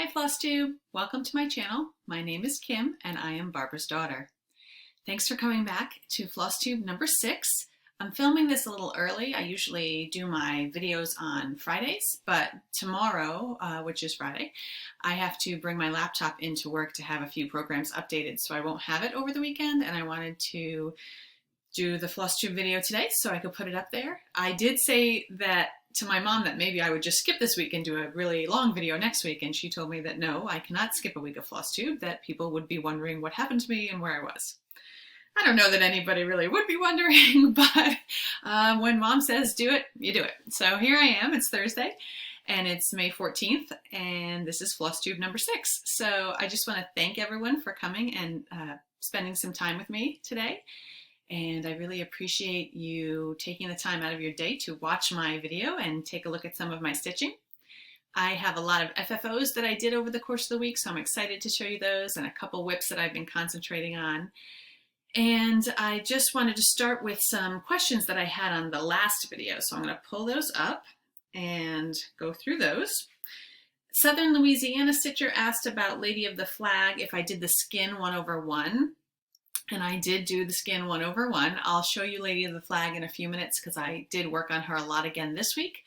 Hi Flosstube, welcome to my channel. My name is Kim and I am Barbara's daughter. Thanks for coming back to Flosstube number 6. I'm filming this a little early. I usually do my videos on Fridays, but tomorrow, which is Friday, I have to bring my laptop into work to have a few programs updated, so I won't have it over the weekend, and I wanted to do the Flosstube video today so I could put it up there. I did say that to my mom that maybe I would just skip this week and do a really long video next week, and she told me that no, I cannot skip a week of Flosstube, that people would be wondering what happened to me and where I was. I don't know that anybody really would be wondering, but when mom says do it, you do it. So here I am, it's Thursday, and it's May 14th, and this is Flosstube number 6. So I just want to thank everyone for coming and spending some time with me today. And I really appreciate you taking the time out of your day to watch my video and take a look at some of my stitching. I have a lot of FFOs that I did over the course of the week, so I'm excited to show you those, and a couple whips that I've been concentrating on. And I just wanted to start with some questions that I had on the last video, so I'm going to pull those up and go through those. Southern Louisiana Stitcher asked about Lady of the Flag, if I did the skin 1/1. And I did do the skin 1/1. I'll show you Lady of the Flag in a few minutes because I did work on her a lot again this week.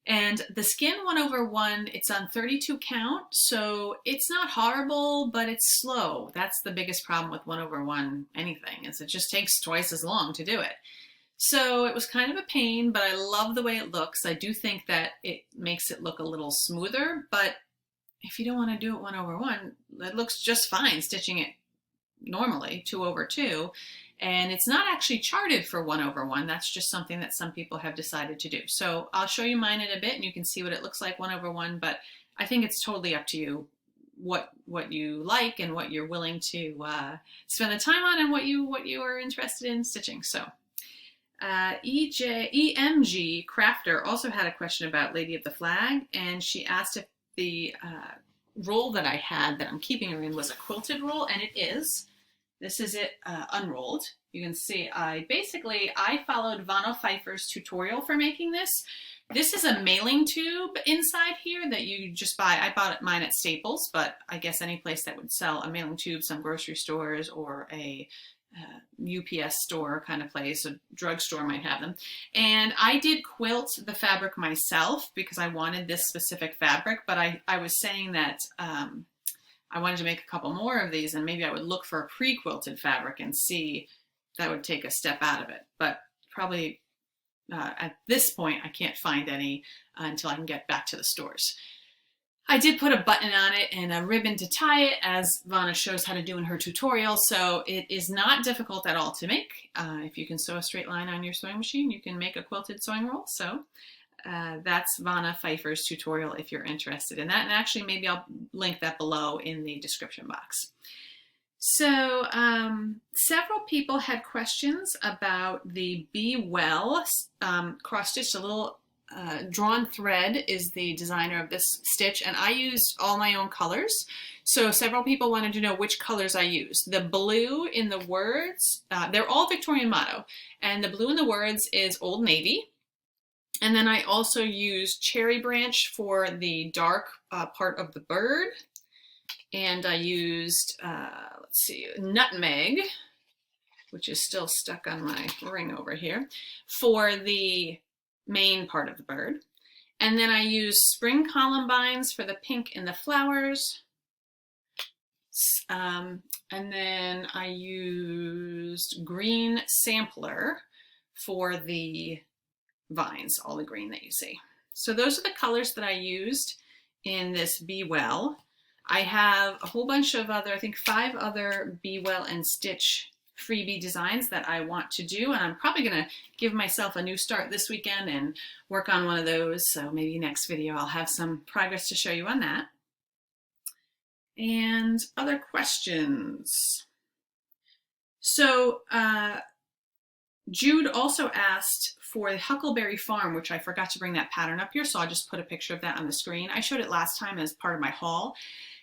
And the skin 1/1, it's on 32 count, so it's not horrible, but it's slow. That's the biggest problem with 1/1 anything, is it just takes twice as long to do it. So it was kind of a pain, but I love the way it looks. I do think that it makes it look a little smoother, but if you don't want to do it 1/1, it looks just fine stitching it normally 2/2, and it's not actually charted for 1/1. That's just something that some people have decided to do. So I'll show you mine in a bit and you can see what it looks like 1/1, but I think it's totally up to you what you like and what you're willing to spend the time on, and what you are interested in stitching. So EMG Crafter also had a question about Lady of the Flag, and she asked if the roll that I had that I'm keeping her in was a quilted roll, and it is. This is it unrolled. You can see I followed Vanna Pfeiffer's tutorial for making this. This is a mailing tube inside here that you just buy. I bought mine at Staples, but I guess any place that would sell a mailing tube, some grocery stores or a UPS store kind of place, a drugstore might have them. And I did quilt the fabric myself because I wanted this specific fabric, but I was saying that I wanted to make a couple more of these, and maybe I would look for a pre-quilted fabric and see that would take a step out of it. But probably at this point I can't find any until I can get back to the stores. I did put a button on it and a ribbon to tie it, as Vanna shows how to do in her tutorial, so it is not difficult at all to make. If you can sew a straight line on your sewing machine, you can make a quilted sewing roll. So that's Vanna Pfeiffer's tutorial if you're interested in that, and actually maybe I'll link that below in the description box. So several people had questions about the Be Well cross stitch. A little Drawn Thread is the designer of this stitch, and I used all my own colors. So several people wanted to know which colors I used. The blue in the words, they're all Victorian motto, and the blue in the words is Old Navy. And then I also used Cherry Branch for the dark part of the bird. And I used, let's see, Nutmeg, which is still stuck on my ring over here, for the main part of the bird. And then I used Spring Columbines for the pink in the flowers. And then I used Green Sampler for the vines, all the green that you see. So those are the colors that I used in this Be Well. I have a whole bunch of other, I think 5 other Be Well and Stitch freebie designs that I want to do, and I'm probably going to give myself a new start this weekend and work on one of those. So maybe next video I'll have some progress to show you on that. And other questions. So Jude also asked for the Huckleberry Farm, which I forgot to bring that pattern up here, so I'll just put a picture of that on the screen. I showed it last time as part of my haul,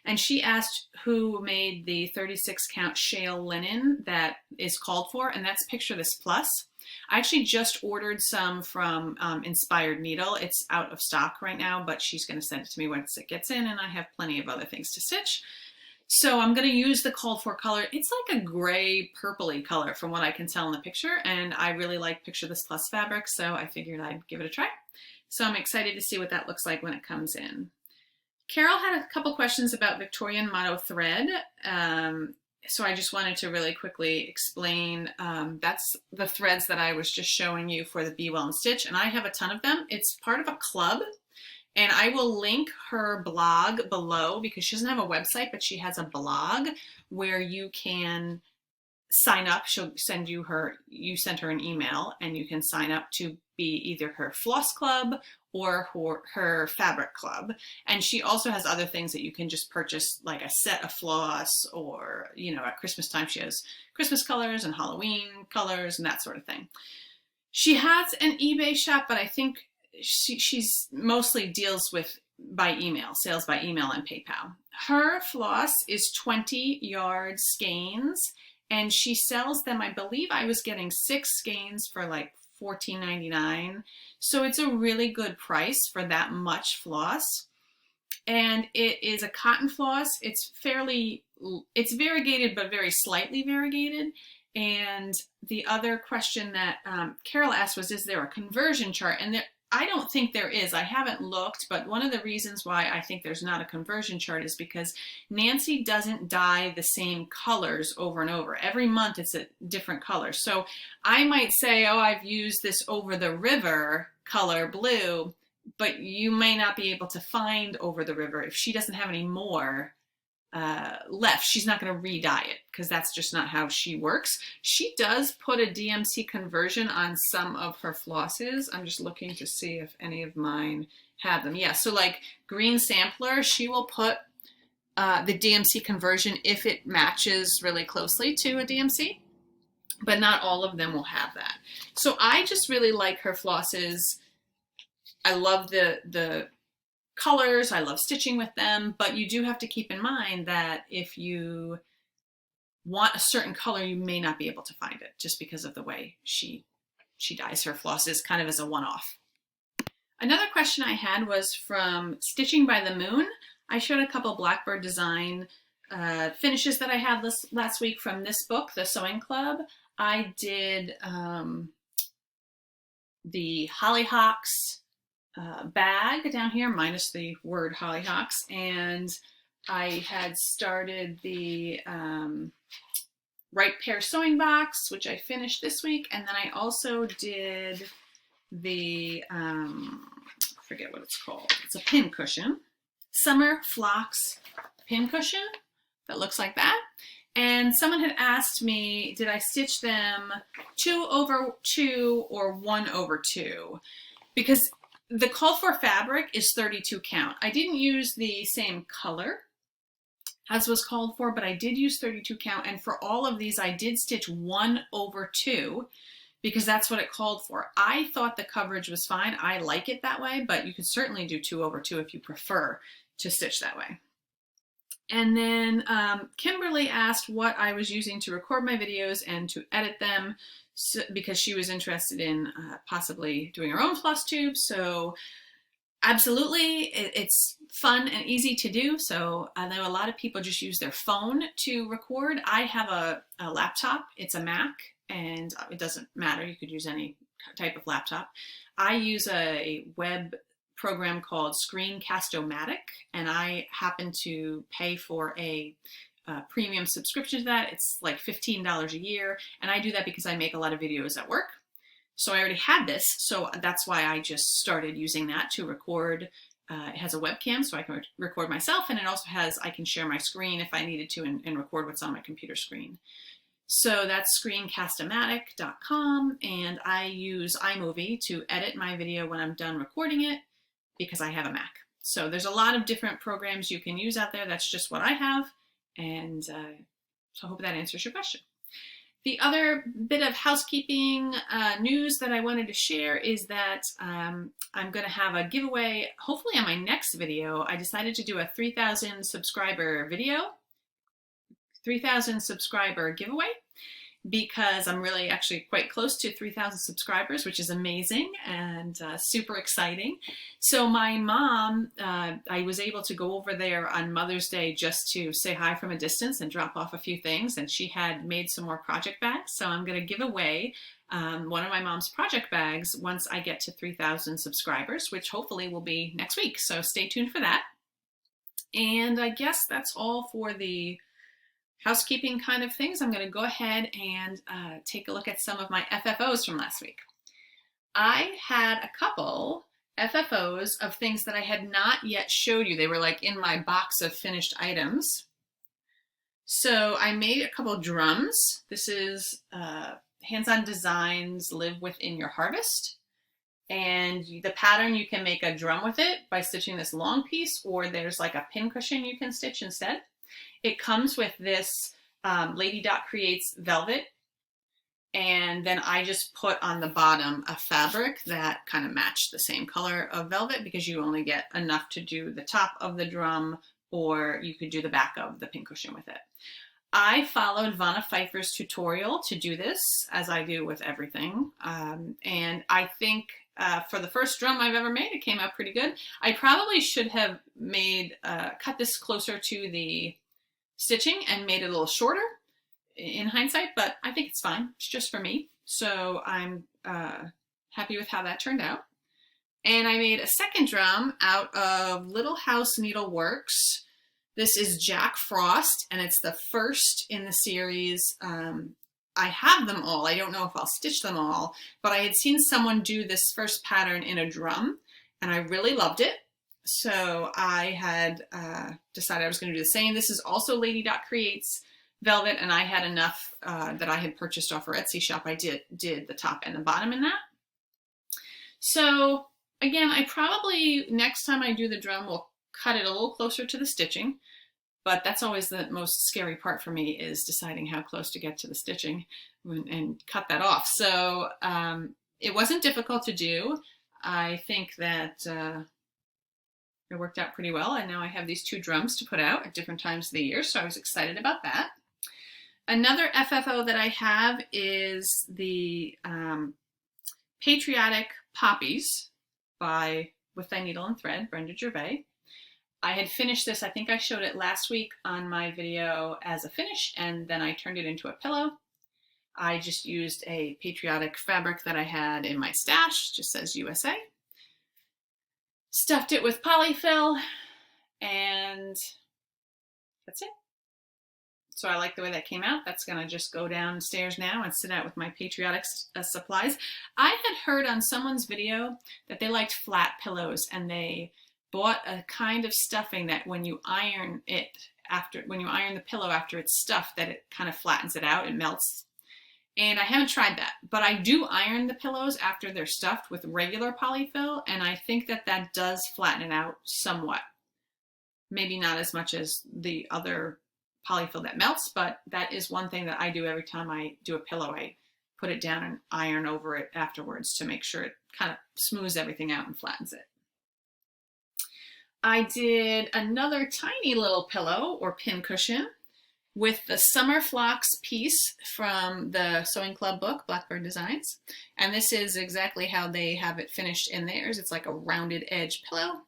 and she asked who made the 36 count shale linen that is called for, and that's Picture This Plus. I actually just ordered some from Inspired Needle. It's out of stock right now, but she's going to send it to me once it gets in, and I have plenty of other things to stitch. So I'm going to use the called for color. It's like a gray purpley color from what I can tell in the picture, and I really like Picture This Plus fabric, so I figured I'd give it a try. So I'm excited to see what that looks like when it comes in. Carol had a couple questions about Victorian motto thread, so I just wanted to really quickly explain. That's the threads that I was just showing you for the Be Well and Stitch, and I have a ton of them. It's part of a club. And I will link her blog below because she doesn't have a website, but she has a blog where you can sign up. She'll send you you send her an email and you can sign up to be either her floss club or her fabric club. And she also has other things that you can just purchase, like a set of floss, or, you know, at Christmas time she has Christmas colors and Halloween colors and that sort of thing. She has an eBay shop, but I think she's mostly deals with by email, sales by email and PayPal. Her floss is 20 yard skeins, and she sells them. I believe I was getting 6 skeins for like $14.99. So it's a really good price for that much floss. And it is a cotton floss. It's variegated, but very slightly variegated. And the other question that Carol asked was, is there a conversion chart? And I don't think there is. I haven't looked, but one of the reasons why I think there's not a conversion chart is because Nancy doesn't dye the same colors over and over. Every month it's a different color. So I might say, oh, I've used this Over the River color blue, but you may not be able to find Over the River. If she doesn't have any more left, she's not going to re-dye it because that's just not how she works. She does put a DMC conversion on some of her flosses. I'm just looking to see if any of mine have them. Yeah, so like Green Sampler, she will put the DMC conversion if it matches really closely to a DMC, but not all of them will have that. So I just really like her flosses. I love the colors. I love stitching with them, but you do have to keep in mind that if you want a certain color, you may not be able to find it just because of the way she dyes her flosses kind of as a one-off. Another question I had was from Stitching by the Moon. I showed a couple Blackbird design finishes that I had last week from this book, The Sewing Club. I did the Hollyhocks bag down here, minus the word hollyhocks, and I had started the Right Pair sewing box, which I finished this week, and then I also did the I forget what it's called. It's a pin cushion, Summer Phlox pin cushion that looks like that. And someone had asked me, did I stitch them 2/2 or 1/2? Because the called for fabric is 32 count. I didn't use the same color as was called for, but I did use 32 count. And for all of these, I did stitch 1/2 because that's what it called for. I thought the coverage was fine. I like it that way, but you could certainly do 2/2 if you prefer to stitch that way. And then Kimberly asked what I was using to record my videos and to edit them, because she was interested in possibly doing her own Flosstube. So absolutely, it's fun and easy to do. So I know a lot of people just use their phone to record. I have a laptop. It's a Mac, and it doesn't matter. You could use any type of laptop. I use a web program called Screencast-O-Matic, and I happen to pay for a premium subscription to that. It's like $15 a year, and I do that because I make a lot of videos at work. So I already had this, so that's why I just started using that to record. It has a webcam, so I can record myself, and it also has, I can share my screen if I needed to and record what's on my computer screen. So that's screencast-o-matic.com, and I use iMovie to edit my video when I'm done recording it because I have a Mac. So there's a lot of different programs you can use out there. That's just what I have, and so I hope that answers your question. The other bit of housekeeping news that I wanted to share is that I'm going to have a giveaway, hopefully on my next video. I decided to do a 3,000 subscriber video, 3,000 subscriber giveaway, because I'm really actually quite close to 3,000 subscribers, which is amazing and super exciting. So my mom, I was able to go over there on Mother's Day just to say hi from a distance and drop off a few things, and she had made some more project bags. So I'm going to give away one of my mom's project bags once I get to 3,000 subscribers, which hopefully will be next week. So stay tuned for that. And I guess that's all for the housekeeping kind of things. I'm going to go ahead and take a look at some of my FFOs from last week. I had a couple FFOs of things that I had not yet showed you. They were like in my box of finished items. So I made a couple drums. This is Hands-On Designs Live Within Your Harvest. And the pattern, you can make a drum with it by stitching this long piece, or there's like a pin cushion you can stitch instead. It comes with this Lady Dot Creates velvet, and then I just put on the bottom a fabric that kind of matched the same color of velvet, because you only get enough to do the top of the drum, or you could do the back of the pincushion with it. I followed Vanna Pfeiffer's tutorial to do this, as I do with everything, and I think for the first drum I've ever made, it came out pretty good. I probably should have made cut this closer to the stitching and made it a little shorter in hindsight, but I think it's fine. It's just for me. So I'm happy with how that turned out. And I made a second drum out of Little House Needleworks. This is Jack Frost, and it's the first in the series. I have them all. I don't know if I'll stitch them all, but I had seen someone do this first pattern in a drum, and I really loved it. So I had decided I was going to do the same. This is also Lady Dot Creates velvet, and I had enough that I had purchased off her Etsy shop. I did the top and the bottom in that. So again, I probably, next time I do the drum, will cut it a little closer to the stitching, but that's always the most scary part for me, is deciding how close to get to the stitching and cut that off. So it wasn't difficult to do. I think that it worked out pretty well, and now I have these two drums to put out at different times of the year, so I was excited about that. Another FFO that I have is the Patriotic Poppies by With Thy Needle and Thread, Brenda Gervais. I had finished this, I think I showed it last week on my video as a finish, and then I turned it into a pillow. I just used a patriotic fabric that I had in my stash, just says USA. Stuffed it with polyfill, and that's it. So I like the way that came out. That's gonna just go downstairs now and sit out with my patriotic supplies. I had heard on someone's video that they liked flat pillows, and they bought a kind of stuffing that when you iron it when you iron the pillow after it's stuffed, that it kind of flattens it out, it melts. And I haven't tried that, but I do iron the pillows after they're stuffed with regular polyfill, and I think that that does flatten it out somewhat. Maybe not as much as the other polyfill that melts, but that is one thing that I do every time I do a pillow. I put it down and iron over it afterwards to make sure it kind of smooths everything out and flattens it. I did another tiny little pillow or pin cushion with the Summer Flocks piece from the Sewing Club book, Blackbird Designs. And this is exactly how they have it finished in theirs. It's like a rounded edge pillow.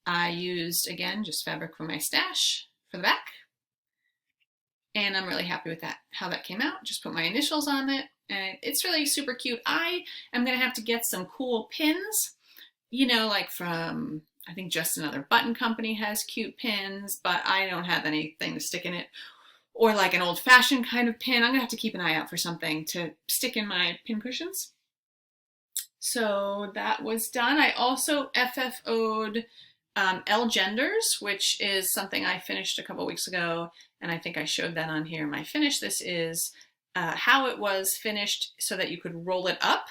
I used, again, just fabric from my stash for the back. And I'm really happy with that, how that came out. Just put my initials on it, and it's really super cute. I am gonna have to get some cool pins, you know, like from, I think Just Another Button Company has cute pins, but I don't have anything to stick in it. Or like an old-fashioned kind of pin. I'm gonna have to keep an eye out for something to stick in my pin cushions. So that was done. I also FFO'd L Genders, which is something I finished a couple weeks ago, and I think I showed that on here in my finish. This is how it was finished so that you could roll it up.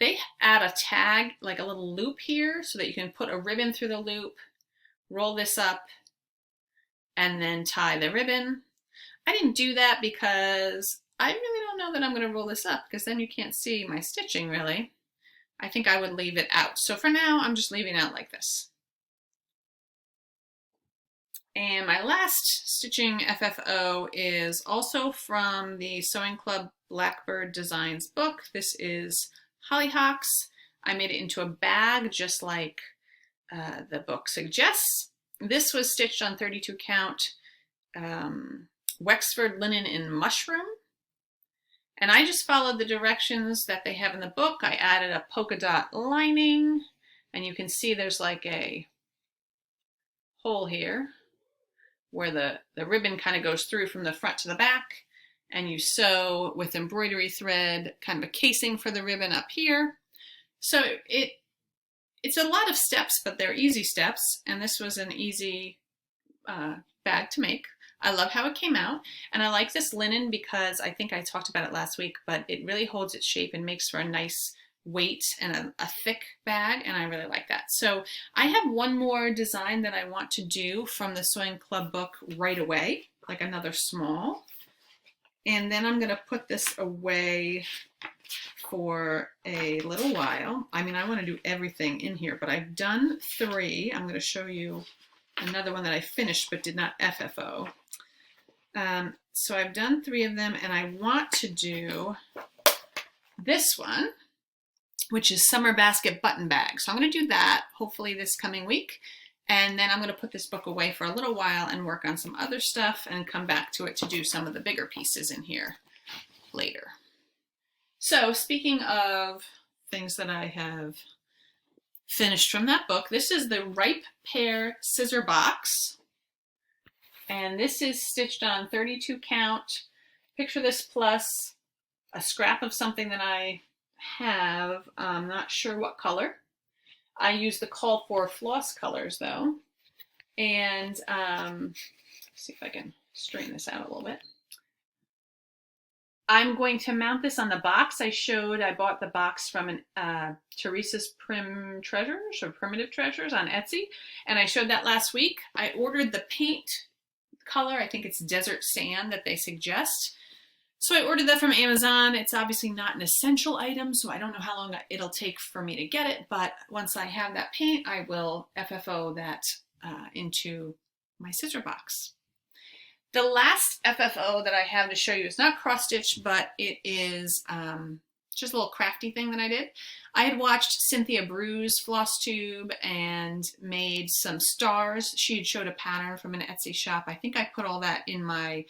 They add a tag, like a little loop here, so that you can put a ribbon through the loop, roll this up, and then tie the ribbon. I didn't do that because I really don't know that I'm going to roll this up because then you can't see my stitching really. I think I would leave it out. So for now, I'm just leaving it out like this. And my last stitching FFO is also from the Sewing Club Blackbird Designs book. This is Hollyhocks. I made it into a bag just like the book suggests. This was stitched on 32 count Wexford linen in mushroom. And I just followed the directions that they have in the book. I added a polka dot lining, and you can see there's like a hole here where the ribbon kind of goes through from the front to the back, and you sew with embroidery thread kind of a casing for the ribbon up here. So it's a lot of steps, but they're easy steps, and this was an easy bag to make. I love how it came out, and I like this linen because I think I talked about it last week, but it really holds its shape and makes for a nice weight and a thick bag, and I really like that. So I have one more design that I want to do from the Sewing Club book right away, like another small, and then I'm going to put this away for a little while. I mean, I want to do everything in here, but I've done 3. I'm going to show you another one that I finished but did not FFO. So I've done 3 of them, and I want to do this one, which is Summer Basket Button Bag. So I'm going to do that hopefully this coming week, and then I'm going to put this book away for a little while and work on some other stuff and come back to it to do some of the bigger pieces in here later. So speaking of things that I have finished from that book, this is the Ripe Pear Scissor Box. And this is stitched on 32 count. Picture this plus a scrap of something that I have. I'm not sure what color. I use the call for floss colors though. And let's see if I can straighten this out a little bit. I'm going to mount this on the box. I bought the box from Teresa's Primitive Treasures on Etsy, and I showed that last week. I ordered the paint color, I think it's Desert Sand that they suggest. So I ordered that from Amazon. It's obviously not an essential item, so I don't know how long it'll take for me to get it, but once I have that paint, I will FFO that into my scissor box. The last FFO that I have to show you is not cross-stitch, but it is just a little crafty thing that I did. I had watched Cynthia Brew's Flosstube and made some stars. She had showed a pattern from an Etsy shop. I think I put all that in my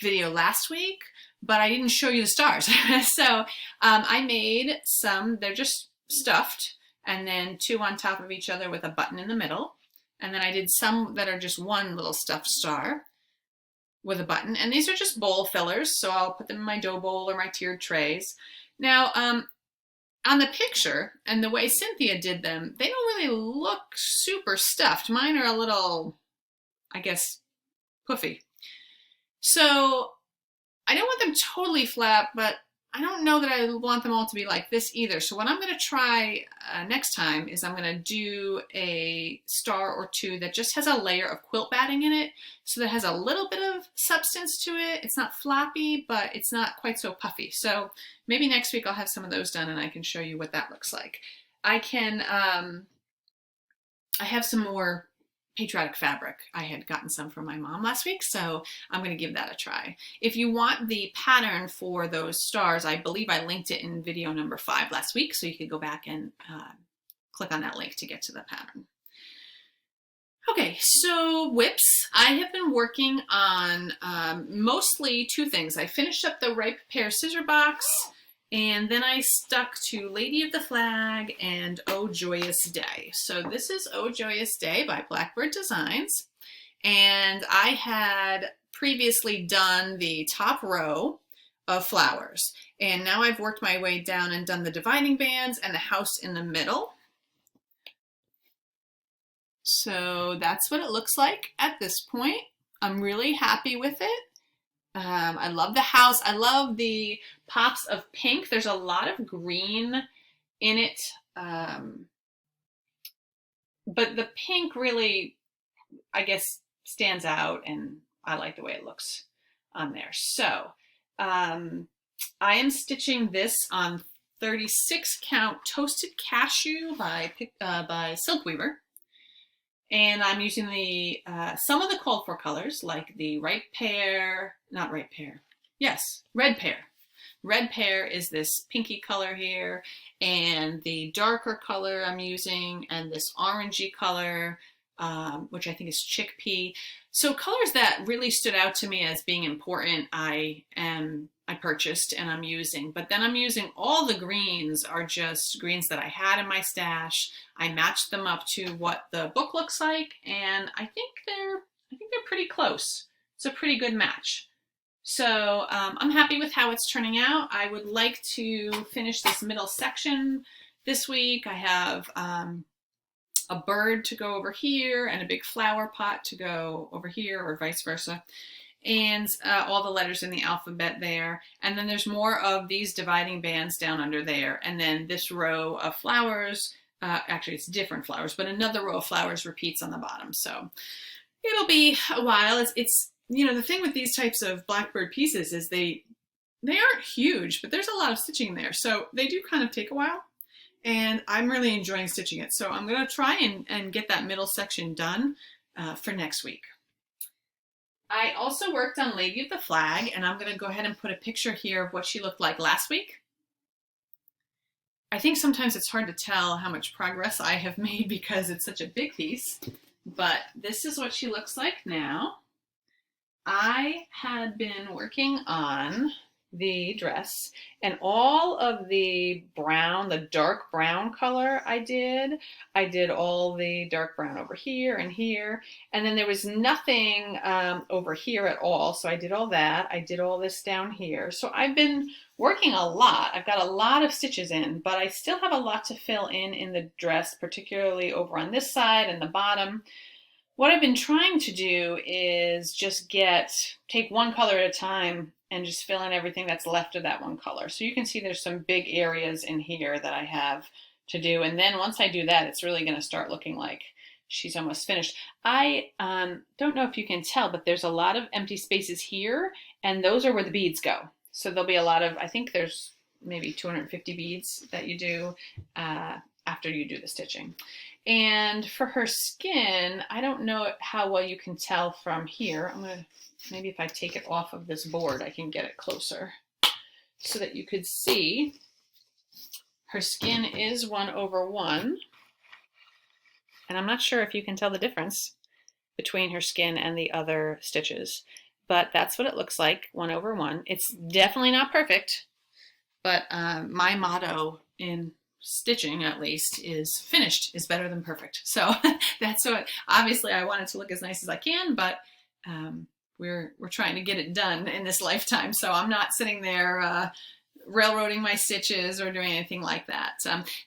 video last week, but I didn't show you the stars. So I made some, they're just stuffed, and then 2 on top of each other with a button in the middle. And then I did some that are just one little stuffed star with a button, and these are just bowl fillers, so I'll put them in my dough bowl or my tiered trays. Now, on the picture and the way Cynthia did them, they don't really look super stuffed. Mine are a little, I guess, puffy. So I don't want them totally flat, but I don't know that I want them all to be like this either. So what I'm going to try next time is I'm going to do a star or 2 that just has a layer of quilt batting in it, so that has a little bit of substance to it. It's not floppy, but it's not quite so puffy. So maybe next week I'll have some of those done and I can show you what that looks like. I have some more patriotic fabric. I had gotten some from my mom last week, so I'm going to give that a try. If you want the pattern for those stars, I believe I linked it in video number 5 last week, so you could go back and click on that link to get to the pattern. Okay, so whips. I have been working on mostly 2 things. I finished up the Ripe Pear Scissor Box, and then I stuck to Lady of the Flag and Oh Joyous Day. So this is Oh Joyous Day by Blackbird Designs. And I had previously done the top row of flowers. And now I've worked my way down and done the dividing bands and the house in the middle. So that's what it looks like at this point. I'm really happy with it. I love the house. I love the pops of pink. There's a lot of green in it. But the pink really, I guess, stands out, and I like the way it looks on there. So I am stitching this on 36 count Toasted Cashew by Silkweaver. And I'm using the some of the called for colors, like the red pear. Red pear is this pinky color here, and the darker color I'm using, and this orangey color, which I think is chickpea. So colors that really stood out to me as being important, I purchased and I'm using. But then I'm using all the greens are just greens that I had in my stash. I matched them up to what the book looks like, and I think they're pretty close. It's a pretty good match. So I'm happy with how it's turning out. I would like to finish this middle section this week. I have a bird to go over here and a big flower pot to go over here, or vice versa, and all the letters in the alphabet there. And then there's more of these dividing bands down under there. And then this row of flowers, actually it's different flowers, but another row of flowers repeats on the bottom. So it'll be a while. It's you know, the thing with these types of blackbird pieces is they aren't huge, but there's a lot of stitching there. So they do kind of take a while, and I'm really enjoying stitching it. So I'm going to try and get that middle section done for next week. I also worked on Lady of the Flag, and I'm going to go ahead and put a picture here of what she looked like last week. I think sometimes it's hard to tell how much progress I have made because it's such a big piece, but this is what she looks like now. I had been working on the dress, and all of the brown, the dark brown color I did all the dark brown over here, and then there was nothing over here at all, so I did all that. I did all this down here. So I've been working a lot. I've got a lot of stitches in, but I still have a lot to fill in the dress, particularly over on this side and the bottom. What I've been trying to do is just take one color at a time and just fill in everything that's left of that one color. So you can see there's some big areas in here that I have to do. And then once I do that, it's really going to start looking like she's almost finished. I don't know if you can tell, but there's a lot of empty spaces here, and those are where the beads go. So there'll be a lot of, I think there's maybe 250 beads that you do after you do the stitching. And for her skin, I don't know how well you can tell from here. Maybe if I take it off of this board, I can get it closer so that you could see. Her skin is 1/1. And I'm not sure if you can tell the difference between her skin and the other stitches, but that's what it looks like, 1/1. It's definitely not perfect, but my motto in stitching, at least, is finished is better than perfect. So that's what, obviously I want it to look as nice as I can, but we're trying to get it done in this lifetime. So I'm not sitting there railroading my stitches or doing anything like that.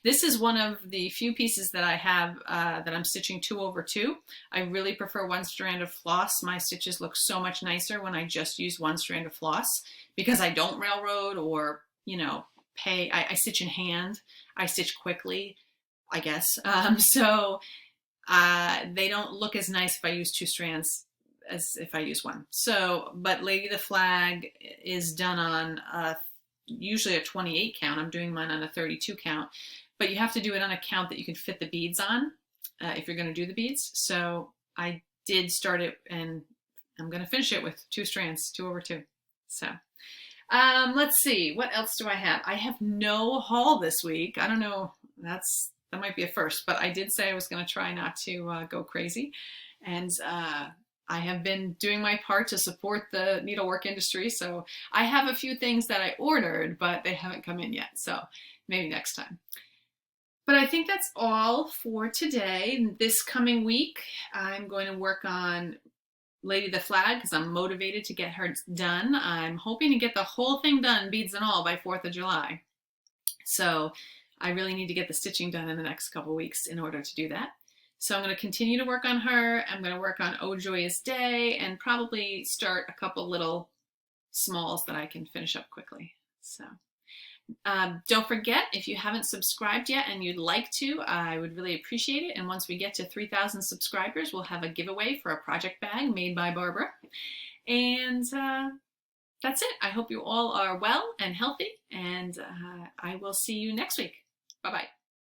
This is one of the few pieces that I have that I'm stitching 2/2. I really prefer one strand of floss. My stitches look so much nicer when I just use one strand of floss, because I don't railroad or, you know, I stitch in hand. I stitch quickly, I guess. So they don't look as nice if I use 2 strands as if I use one. So, but Lady of the Flag is done on usually a 28 count. I'm doing mine on a 32 count, but you have to do it on a count that you can fit the beads on if you're going to do the beads. So I did start it, and I'm going to finish it with 2 strands, 2/2. So let's see, what else do I have? I have no haul this week. I don't know, that might be a first, but I did say I was going to try not to go crazy. And I have been doing my part to support the needlework industry. So I have a few things that I ordered, but they haven't come in yet. So maybe next time. But I think that's all for today. This coming week, I'm going to work on Lady of the Flag because I'm motivated to get her done. I'm hoping to get the whole thing done, beads and all, by 4th of July. So I really need to get the stitching done in the next couple weeks in order to do that. So I'm going to continue to work on her. I'm going to work on Oh Joyous Day and probably start a couple little smalls that I can finish up quickly. So don't forget, if you haven't subscribed yet and you'd like to, I would really appreciate it. And once we get to 3,000 subscribers, we'll have a giveaway for a project bag made by Barbara. And that's it. I hope you all are well and healthy, and I will see you next week. Bye-bye.